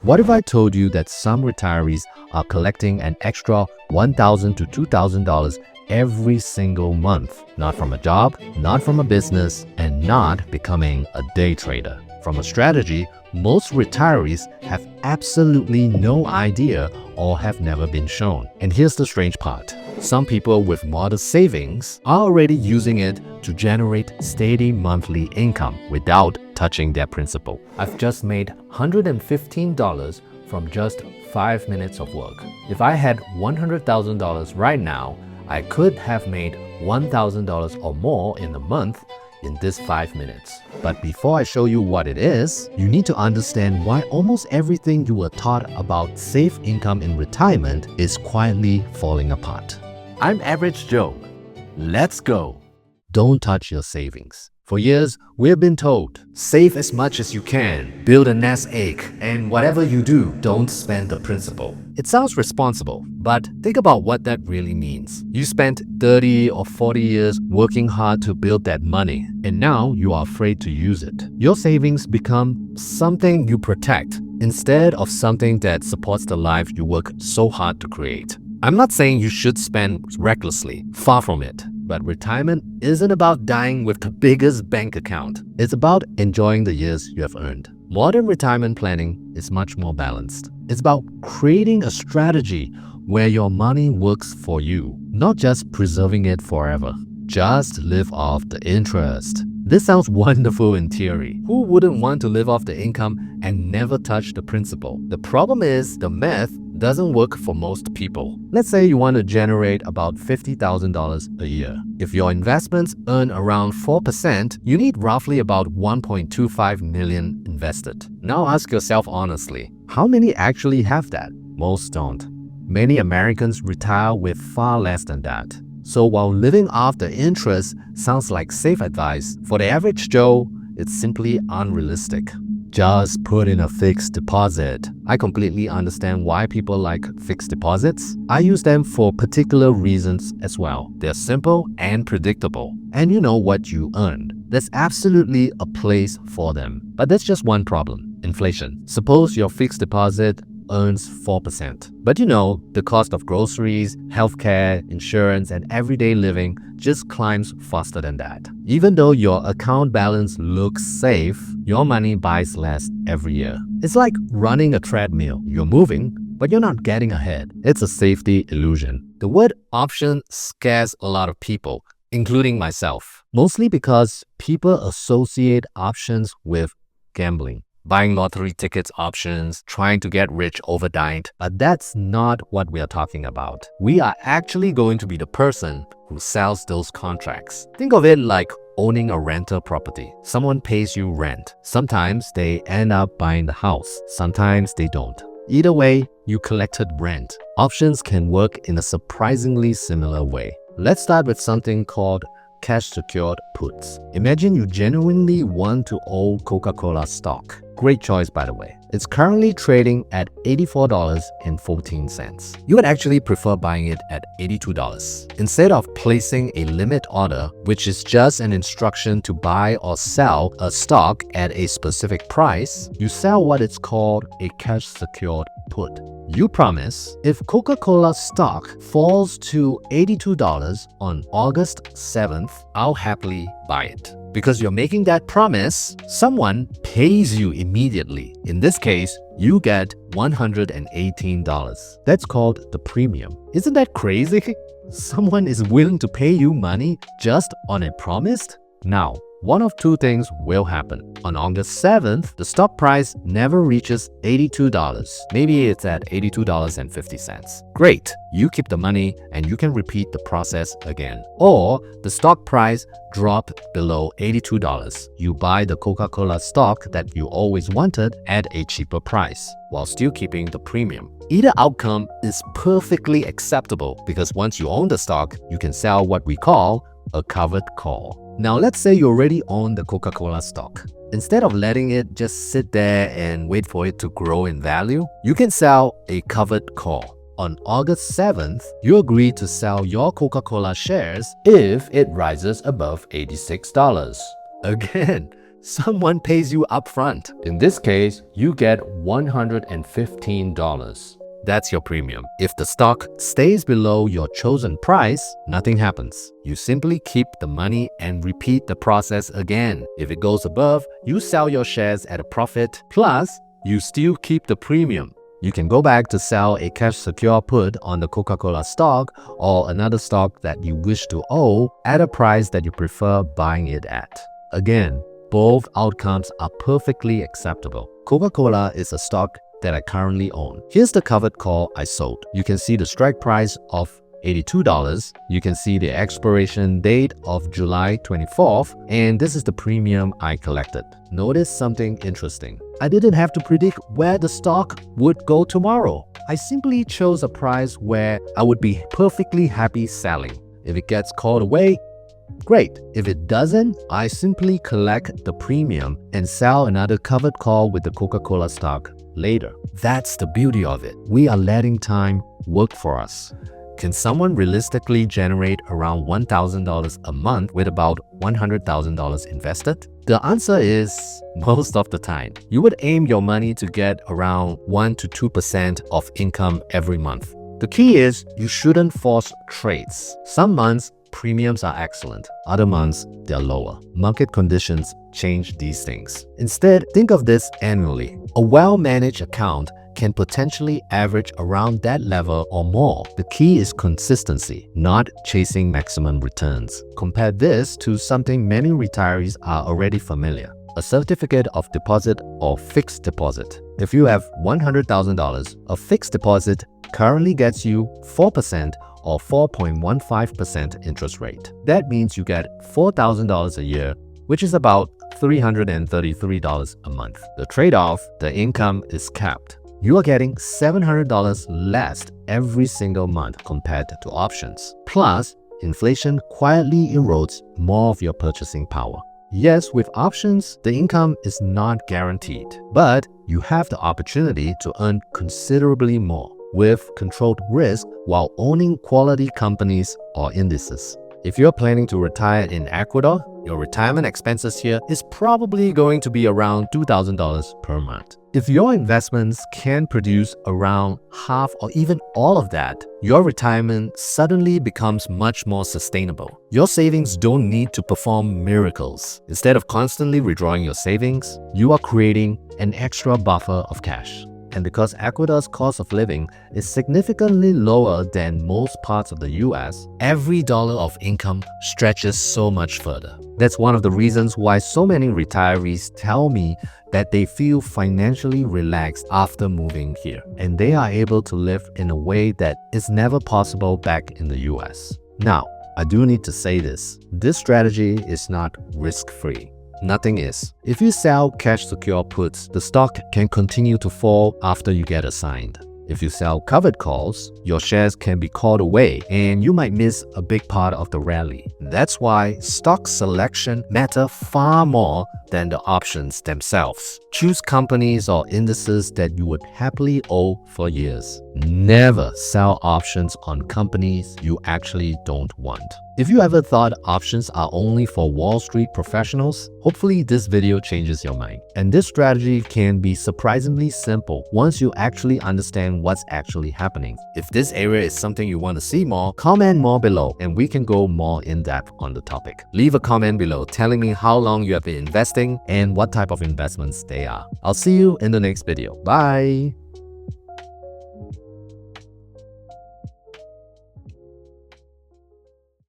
What if I told you that some retirees are collecting an extra $1,000 to $2,000 every single month? Not from a job, not from a business, and not becoming a day trader. From a strategy, most retirees have absolutely no idea or have never been shown. And here's the strange part. Some people with modest savings are already using it to generate steady monthly income without touching their principal. I've just made $115 from just 5 minutes of work. If I had $100,000 right now, I could have made $1,000 or more in a month in this 5 minutes. But before I show you what it is, you need to understand why almost everything you were taught about safe income in retirement is quietly falling apart. I'm Average Joe. Let's go. Don't touch your savings. For years, we've been told, save as much as you can, build a nest egg, and whatever you do, don't spend the principal. It sounds responsible, but think about what that really means. You spent 30 or 40 years working hard to build that money, and now you are afraid to use it. Your savings become something you protect instead of something that supports the life you work so hard to create. I'm not saying you should spend recklessly, far from it. But retirement isn't about dying with the biggest bank account. It's about enjoying the years you have earned. Modern retirement planning is much more balanced. It's about creating a strategy where your money works for you, not just preserving it forever. Just live off the interest. This sounds wonderful in theory. Who wouldn't want to live off the income and never touch the principal? The problem is the math doesn't work for most people. Let's say you want to generate about $50,000 a year. If your investments earn around 4%, you need roughly about $1.25 million invested. Now ask yourself honestly, how many actually have that? Most don't. Many Americans retire with far less than that. So while living off the interest sounds like safe advice, for the average Joe, it's simply unrealistic. Just put in a fixed deposit. I completely understand why people like fixed deposits. I use them for particular reasons as well. They're simple and predictable, and you know what you earned. There's absolutely a place for them. But there's just one problem: inflation. Suppose your fixed deposit earns 4%. But you know, the cost of groceries, healthcare, insurance, and everyday living just climbs faster than that. Even though your account balance looks safe, your money buys less every year. It's like running a treadmill. You're moving, but you're not getting ahead. It's a safety illusion. The word option scares a lot of people, including myself, mostly because people associate options with gambling. Buying lottery tickets options, trying to get rich overnight. But that's not what we are talking about. We are actually going to be the person who sells those contracts. Think of it like owning a rental property. Someone pays you rent. Sometimes they end up buying the house. Sometimes they don't. Either way, you collected rent. Options can work in a surprisingly similar way. Let's start with something called cash-secured puts. Imagine you genuinely want to own Coca-Cola stock. Great choice, by the way. It's currently trading at $84.14. You would actually prefer buying it at $82. Instead of placing a limit order, which is just an instruction to buy or sell a stock at a specific price, you sell what is called a cash-secured put. You promise, if Coca-Cola stock falls to $82 on August 7th, I'll happily buy it. Because you're making that promise, someone pays you immediately. In this case, you get $118. That's called the premium. Isn't that crazy? Someone is willing to pay you money just on a promise? Now, one of two things will happen. On August 7th, the stock price never reaches $82. Maybe it's at $82.50. Great, you keep the money and you can repeat the process again. Or the stock price dropped below $82. You buy the Coca-Cola stock that you always wanted at a cheaper price, while still keeping the premium. Either outcome is perfectly acceptable because once you own the stock, you can sell what we call a covered call. Now let's say you already own the Coca-Cola stock. Instead of letting it just sit there and wait for it to grow in value, you can sell a covered call. On August 7th, you agree to sell your Coca-Cola shares if it rises above $86. Again, someone pays you upfront. In this case, you get $115. That's your premium. If the stock stays below your chosen price, nothing happens. You simply keep the money and repeat the process again. If it goes above, you sell your shares at a profit, plus you still keep the premium. You can go back to sell a cash secure put on the Coca-Cola stock or another stock that you wish to own at a price that you prefer buying it at. Again, both outcomes are perfectly acceptable. Coca-Cola is a stock that I currently own. Here's the covered call I sold. You can see the strike price of $82. You can see the expiration date of July 24th, and this is the premium I collected. Notice something interesting. I didn't have to predict where the stock would go tomorrow. I simply chose a price where I would be perfectly happy selling. If it gets called away, great. If it doesn't, I simply collect the premium and sell another covered call with the Coca-Cola stock later. That's the beauty of it. We are letting time work for us. Can someone realistically generate around $1,000 a month with about $100,000 invested? The answer is most of the time. You would aim your money to get around 1 to 2% of income every month. The key is you shouldn't force trades. Some months, premiums are excellent. Other months, they're lower. Market conditions change these things. Instead, think of this annually. A well-managed account can potentially average around that level or more. The key is consistency, not chasing maximum returns. Compare this to something many retirees are already familiar: a certificate of deposit or fixed deposit. If you have $100,000, a fixed deposit currently gets you 4% or 4.15% interest rate. That means you get $4,000 a year, which is about $333 a month. The trade-off, the income is capped. You are getting $700 less every single month compared to options. Plus, inflation quietly erodes more of your purchasing power. Yes, with options, the income is not guaranteed, but you have the opportunity to earn considerably more with controlled risk while owning quality companies or indices. If you're planning to retire in Ecuador, your retirement expenses here is probably going to be around $2,000 per month. If your investments can produce around half or even all of that, your retirement suddenly becomes much more sustainable. Your savings don't need to perform miracles. Instead of constantly withdrawing your savings, you are creating an extra buffer of cash. And because Ecuador's cost of living is significantly lower than most parts of the US, every dollar of income stretches so much further. That's one of the reasons why so many retirees tell me that they feel financially relaxed after moving here, and they are able to live in a way that is never possible back in the US. Now, I do need to say this strategy is not risk-free. Nothing is. If you sell cash secure puts, the stock can continue to fall after you get assigned. If you sell covered calls, your shares can be called away and you might miss a big part of the rally. That's why stock selection matter far more than the options themselves. Choose companies or indices that you would happily own for years. Never sell options on companies you actually don't want. If you ever thought options are only for Wall Street professionals, hopefully this video changes your mind. And this strategy can be surprisingly simple once you actually understand what's actually happening. If this area is something you want to see more, comment more below and we can go more in depth on the topic. Leave a comment below telling me how long you have been investing and what type of investments they are. I'll see you in the next video. Bye!